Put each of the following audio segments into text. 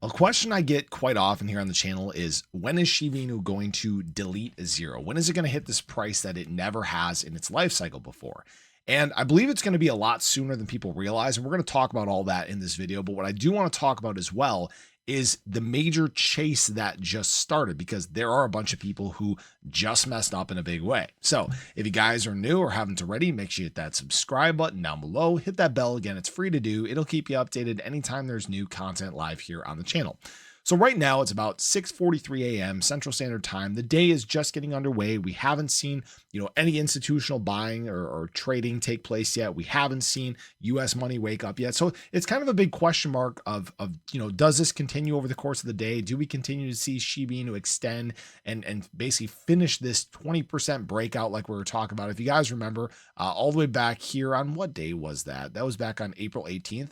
A question I get quite often here on the channel is, when is Shiba Inu going to delete a zero? When is it going to hit this price that it never has in its life cycle before? And I believe it's going to be a lot sooner than people realize. And we're going to talk about all that in this video. But what I do want to talk about as well is the major chase that just started, because there are a bunch of people who just messed up in a big way. So if you guys are new or haven't already, make sure you hit that subscribe button down below, hit that bell. Again, it's free to do. It'll keep you updated anytime there's new content live here on the channel. So right now it's about 6:43 a.m. Central Standard Time. The day is just getting underway. We haven't seen, any institutional buying or trading take place yet. We haven't seen U.S. money wake up yet. So it's kind of a big question mark of does this continue over the course of the day? Do we continue to see Shiba Inu extend and basically finish this 20% breakout like we were talking about? If you guys remember, all the way back here on what day was that? That was back on April 18th.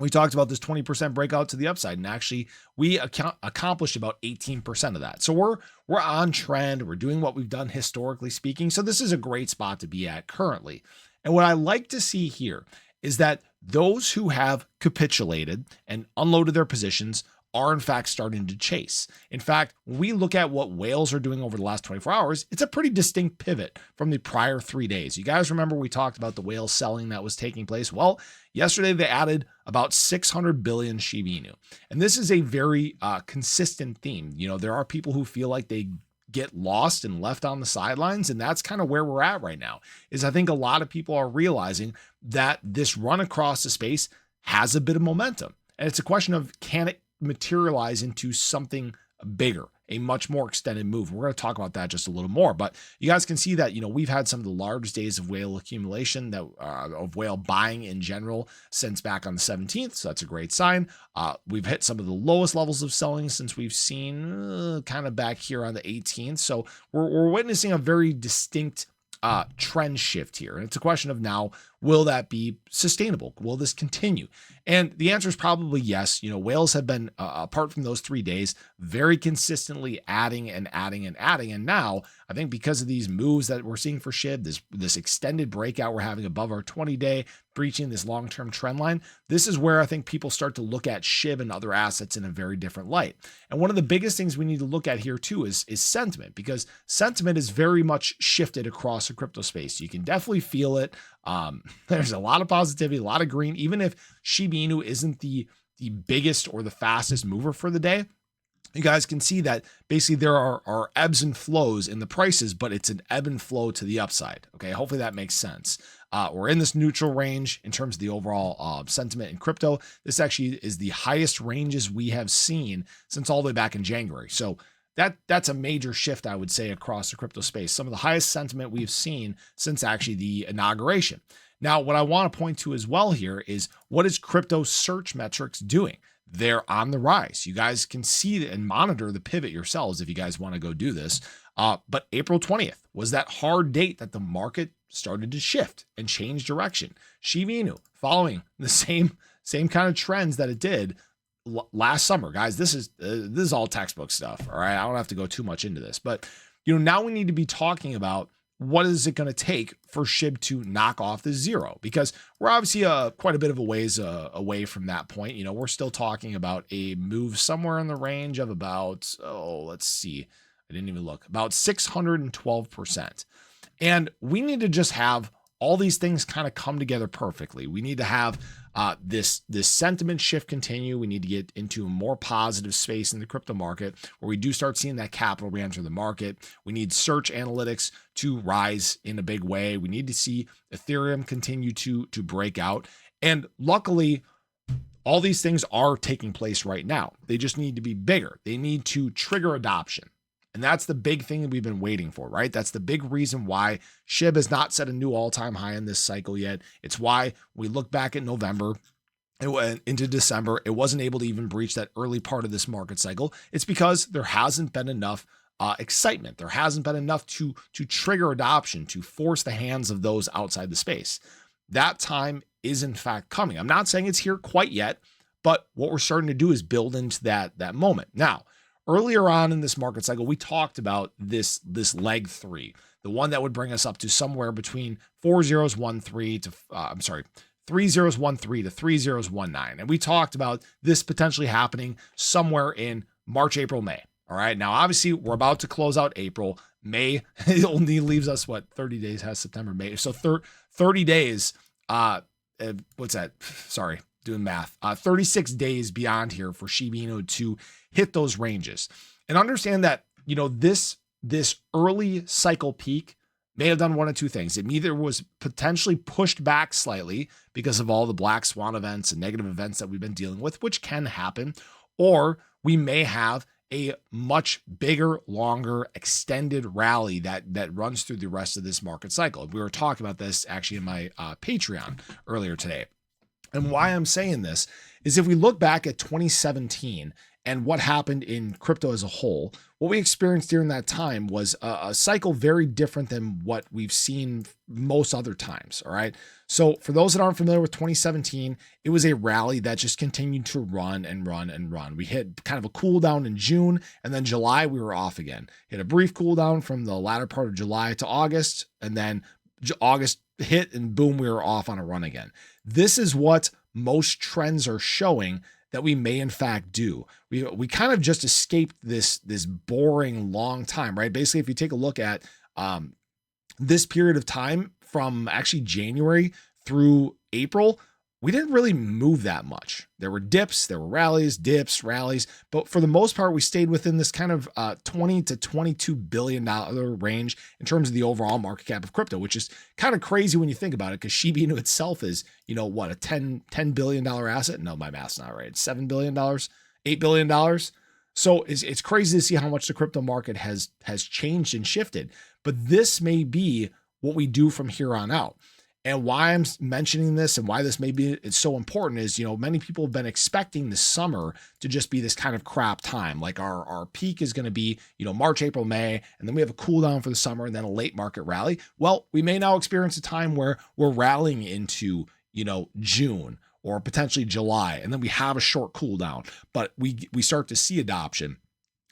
We talked about this 20% breakout to the upside, and actually we accomplished about 18% of that. So we're on trend. We're doing what we've done historically speaking. So this is a great spot to be at currently. And what I like to see here is that those who have capitulated and unloaded their positions are in fact starting to chase. In fact, when we look at what whales are doing over the last 24 hours, it's a pretty distinct pivot from the prior 3 days. You guys remember we talked about the whale selling that was taking place? Well, yesterday they added about 600 billion Shiba Inu. And this is a very consistent theme. There are people who feel like they get lost and left on the sidelines. And that's kind of where we're at right now, is I think a lot of people are realizing that this run across the space has a bit of momentum. And it's a question of, can it materialize into something bigger, a much more extended move? We're going to talk about that just a little more, but you guys can see that, we've had some of the largest days of whale accumulation, of whale buying in general since back on the 17th. So that's a great sign. We've hit some of the lowest levels of selling since we've seen kind of back here on the 18th. So we're witnessing a very distinct trend shift here. And it's a question of now, will that be sustainable? Will this continue? And the answer is probably yes. Whales have been, apart from those 3 days, very consistently adding and adding and adding. And now I think because of these moves that we're seeing for Shib, this extended breakout we're having above our 20-day, breaching this long-term trend line, this is where I think people start to look at Shib and other assets in a very different light. And one of the biggest things we need to look at here too is sentiment, because sentiment is very much shifted across the crypto space. You can definitely feel it. There's a lot of positivity, a lot of green, even if Shiba Inu isn't the biggest or the fastest mover for the day. You guys can see that basically there are ebbs and flows in the prices, but it's an ebb and flow to the upside. Okay, hopefully that makes sense. We're in this neutral range in terms of the overall sentiment in crypto. This actually is the highest ranges we have seen since all the way back in January. So that's a major shift, I would say, across the crypto space. Some of the highest sentiment we've seen since actually the inauguration. Now, what I want to point to as well here is, what is crypto search metrics doing? They're on the rise. You guys can see and monitor the pivot yourselves if you guys want to go do this. But April 20th was that hard date that the market started to shift and change direction. Shiba Inu following the same kind of trends that it did last summer. Guys, this is all textbook stuff. All right, I don't have to go too much into this, but now we need to be talking about, what is it going to take for Shib to knock off the zero? Because we're obviously quite a bit of a ways away from that point. We're still talking about a move somewhere in the range of about, let's see, I didn't even look, about 612%. And we need to just have all these things kind of come together perfectly. We need to have this sentiment shift continue. We need to get into a more positive space in the crypto market where we do start seeing that capital re-enter the market. We need search analytics to rise in a big way. We need to see Ethereum continue to break out. And luckily, all these things are taking place right now. They just need to be bigger. They need to trigger adoption. And that's the big thing that we've been waiting for, right? That's the big reason why Shib has not set a new all-time high in this cycle yet. It's why we look back at November and went into December, it wasn't able to even breach that early part of this market cycle. It's because there hasn't been enough excitement. There hasn't been enough to trigger adoption, to force the hands of those outside the space. That time is in fact coming. I'm not saying it's here quite yet, but what we're starting to do is build into that moment. Now, earlier on in this market cycle, we talked about this leg 3, the one that would bring us up to somewhere between 4013 to 3013 to 3019. And we talked about this potentially happening somewhere in March, April, May. All right. Now, obviously, we're about to close out April. May, it only leaves us, 30 days has September, May. So 30 days, what's that? Sorry, doing math. 36 days beyond here for Shiba Inu to hit those ranges. And understand that, this early cycle peak may have done one of two things. It either was potentially pushed back slightly because of all the black swan events and negative events that we've been dealing with, which can happen, or we may have a much bigger, longer, extended rally that runs through the rest of this market cycle. We were talking about this actually in my Patreon earlier today. And why I'm saying this is if we look back at 2017 and what happened in crypto as a whole, what we experienced during that time was a cycle very different than what we've seen most other times. All right. So for those that aren't familiar with 2017, it was a rally that just continued to run and run and run. We hit kind of a cool down in June, and then July we were off again. Hit a brief cool down from the latter part of July to August, and then August hit and boom, we were off on a run again. This is what most trends are showing that we may in fact do. We kind of just escaped this boring long time, right? Basically, if you take a look at this period of time from actually January through April, we didn't really move that much. There were dips, there were rallies, dips, rallies, but for the most part, we stayed within this kind of $20 to $22 billion range in terms of the overall market cap of crypto, which is kind of crazy when you think about it, because Shiba Inu itself is, a $10 billion asset? No, my math's not right. It's $7 billion, $8 billion. So it's crazy to see how much the crypto market has changed and shifted, but this may be what we do from here on out. And why I'm mentioning this and why this it's so important is, many people have been expecting the summer to just be this kind of crap time. Like our peak is going to be, March, April, May, and then we have a cool down for the summer and then a late market rally. Well, we may now experience a time where we're rallying into, June or potentially July, and then we have a short cool down, but we start to see adoption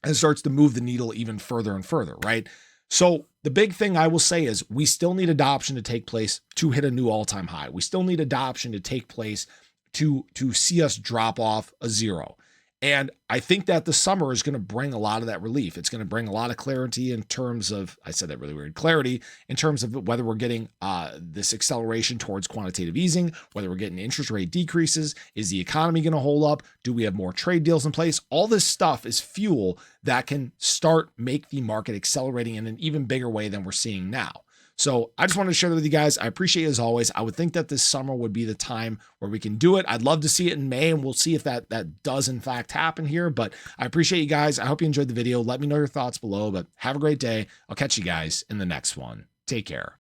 and it starts to move the needle even further and further, right? So the big thing I will say is we still need adoption to take place to hit a new all-time high. We still need adoption to take place to see us drop off a zero. And I think that the summer is going to bring a lot of that relief. It's going to bring a lot of clarity in terms of, I said that really weird, clarity in terms of whether we're getting this acceleration towards quantitative easing, whether we're getting interest rate decreases. Is the economy going to hold up? Do we have more trade deals in place? All this stuff is fuel that can make the market accelerating in an even bigger way than we're seeing now. So I just wanted to share that with you guys. I appreciate it as always. I would think that this summer would be the time where we can do it. I'd love to see it in May, and we'll see if that does in fact happen here. But I appreciate you guys. I hope you enjoyed the video. Let me know your thoughts below, but have a great day. I'll catch you guys in the next one. Take care.